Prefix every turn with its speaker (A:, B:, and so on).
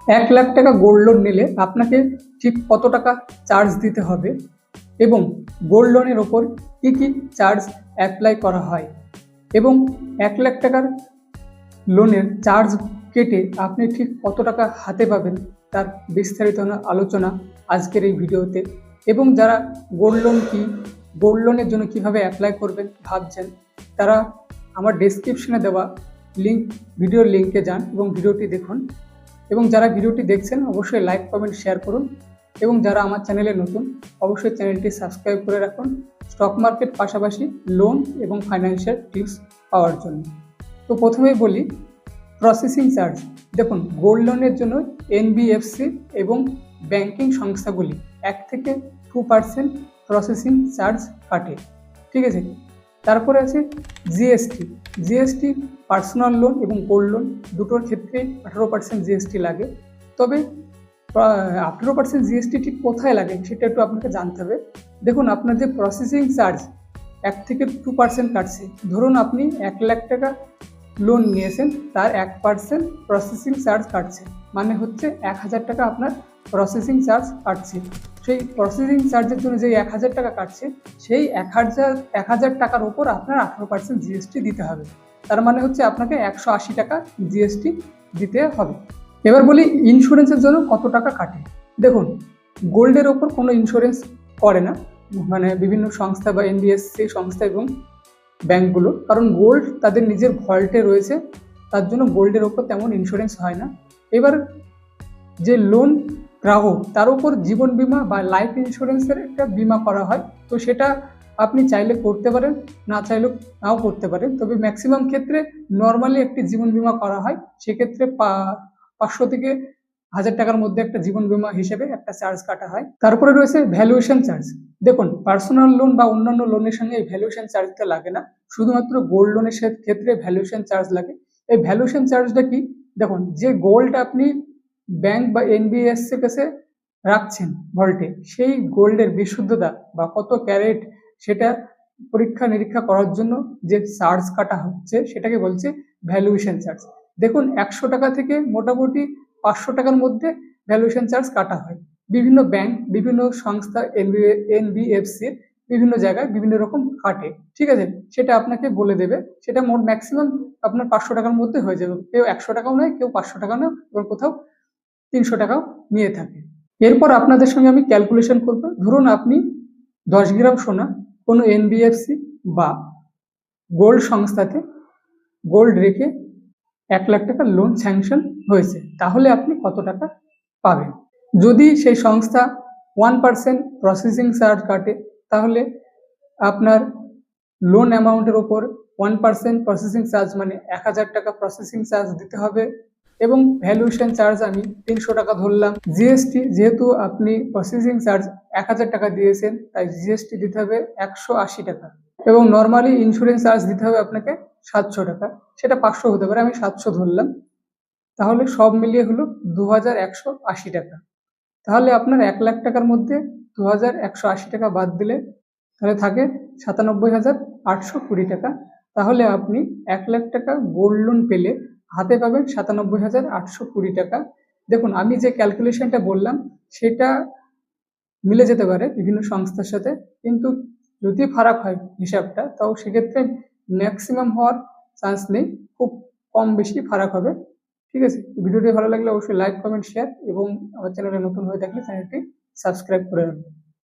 A: 1,00,000 টাকা gold loan নিলে আপনাকে ঠিক কত টাকা চার্জ দিতে হবে এবং গোল্ড লোনের ওপর কী কী চার্জ অ্যাপ্লাই করা হয় এবং 1,00,000 টাকার লোনের চার্জ কেটে আপনি ঠিক কত টাকা হাতে পাবেন তার বিস্তারিত আলোচনা আজকের এই ভিডিওতে। এবং যারা গোল্ড লোন কি, গোল্ড লোনের জন্য কিভাবে অ্যাপ্লাই করবেন ভাবছেন, তারা আমার ডেসক্রিপশনে দেওয়া ভিডিওর লিঙ্কে যান এবং ভিডিওটি দেখুন। এবং যারা ভিডিওটি দেখছেন অবশ্যই লাইক, কমেন্ট, শেয়ার করুন। এবং যারা আমার চ্যানেলে নতুন অবশ্যই চ্যানেলটি সাবস্ক্রাইব করে রাখুন স্টক মার্কেট পাশাপাশি লোন এবং ফাইন্যান্সিয়াল টিপস পাওয়ার জন্য। তো প্রথমেই বলি প্রসেসিং চার্জ। দেখুন, গোল্ড লোনের জন্য এনবিএফসি এবং ব্যাংকিং সংস্থাগুলি 1 থেকে 2% প্রসেসিং চার্জ কাটে, ঠিক আছে। তারপরে আছে জিএসটি পার্সোনাল লোন এবং গোল্ড লোন দুটোর ক্ষেত্রে 18% জিএসটি লাগে। তবে 18% জিএসটি ঠিক কোথায় লাগে সেটা একটু আপনাকে জানতে হবে। দেখুন, আপনার যে প্রসেসিং চার্জ 1 থেকে 2% কাটছে, ধরুন আপনি 1,00,000 টাকা লোন নিয়েছেন, তার 1% প্রসেসিং চার্জ কাটছে, মানে হচ্ছে 1,000 টাকা আপনার প্রসেসিং চার্জ কাটছে। সেই প্রসেসিং চার্জের জন্য যে 1,000 টাকা কাটছে, সেই 1,000 টাকার উপর আপনার 18% জিএসটি দিতে হবে। তার মানে হচ্ছে আপনাকে 180 টাকা জিএসটি দিতে হবে। এবার বলি ইন্স্যুরেন্সের জন্য কত টাকা কাটে। দেখুন, গোল্ডের ওপর কোনো ইন্স্যুরেন্স করে না, মানে বিভিন্ন সংস্থা বা এনবিএফসি সংস্থা এবং ব্যাংকগুলো, কারণ গোল্ড তাদের নিজের ভল্টে রয়েছে, তার জন্য গোল্ডের ওপর তেমন ইন্স্যুরেন্স হয় না। এবার যে লোন গ্রাহক, তার উপর জীবন বিমা বা লাইফ ইন্স্যুরেন্সের একটা বিমা করা হয়। তো সেটা আপনি চাইলে করতে পারেন, না চাইলেও নাও করতে পারেন। তবে ম্যাক্সিমাম ক্ষেত্রে নর্মালি একটি জীবন বিমা করা হয়, সেক্ষেত্রে 500 থেকে 1,000 টাকার মধ্যে একটা জীবন বিমা হিসেবে একটা চার্জ কাটা হয়। তারপরে রয়েছে ভ্যালুয়েশন চার্জ। দেখুন, পার্সোনাল লোন বা অন্যান্য লোনের সঙ্গে এই ভ্যালুয়েশন চার্জটা লাগে না, শুধুমাত্র গোল্ড লোনের ক্ষেত্রে ভ্যালুয়েশন চার্জ লাগে। এই ভ্যালুয়েশন চার্জটা কি? দেখুন, যে গোল্ড আপনি ব্যাংক বা এনবিএফসি কাছে রাখছেন ভল্টে, সেই গোল্ডের বিশুদ্ধতা বা কত ক্যারেট সেটা পরীক্ষা নিরীক্ষা করার জন্য যে চার্জ কাটা হচ্ছে সেটাকে বলছে ভ্যালুয়েশন চার্জ। দেখুন, 100 টাকা থেকে মোটামুটি 500 টাকার মধ্যে ভ্যালুয়েশন চার্জ কাটা হয়। বিভিন্ন ব্যাংক, বিভিন্ন সংস্থা, এনবিএফসির বিভিন্ন জায়গায় বিভিন্ন রকম কাটে, ঠিক আছে। সেটা আপনাকে বলে দেবে, সেটা ম্যাক্সিমাম আপনার 500 টাকার মধ্যে হয়ে যাবে। কেউ 100 টাকাও নেয়, কেউ 500 টাকা নেয়, এবং কোথাও 300 টাকাও নিয়ে থাকে। এরপর আপনাদের সঙ্গে আমি ক্যালকুলেশন করব। ধরুন আপনি 10 গ্রাম সোনা কোনো এনবিএফসি বা গোল্ড সংস্থাতে গোল্ড রেখে 1,00,000 টাকা লোন স্যাংশন হয়েছে, তাহলে আপনি কত টাকা পাবেন। যদি সেই সংস্থা 1% প্রসেসিং চার্জ কাটে, তাহলে আপনার লোন অ্যামাউন্টের ওপর 1% প্রসেসিং চার্জ মানে 1,000 টাকা প্রসেসিং চার্জ দিতে হবে। এবং ভ্যালুয়েশন চার্জ আমি 300 টাকা ধরলাম। জিএসটি, যেহেতু আপনি প্রসেসিং চার্জ 1,000 টাকা দিয়েছেন, তাই জিএসটি দিতে হবে 180 টাকা। এবং নর্মালি ইন্স্যুরেন্স চার্জ দিতে হবে আপনাকে 700 টাকা, সেটা 500 হতে পারে, আমি 700 ধরলাম। তাহলে সব মিলিয়ে হলো 2,180 টাকা। তাহলে আপনার 1,00,000 টাকার মধ্যে 2,180 টাকা বাদ দিলে তাহলে থাকে 97,820 টাকা। তাহলে আপনি 1,00,000 টাকা গোল্ড লোন পেলে হাতে পাবেন 97,820 টাকা। দেখুন, আমি যে ক্যালকুলেশনটা বললাম সেটা মিলে যেতে পারে বিভিন্ন সংস্থার সাথে, কিন্তু যদি ফারাক হয় হিসাবটা, তাও সেক্ষেত্রে ম্যাক্সিমাম হওয়ার চান্স নেই, খুব কম বেশি ফারাক হবে, ঠিক আছে। ভিডিওটি ভালো লাগলে অবশ্যই লাইক, কমেন্ট, শেয়ার, এবং আমার চ্যানেলে নতুন হয়ে থাকলে চ্যানেলটি সাবস্ক্রাইব করে রাখবেন।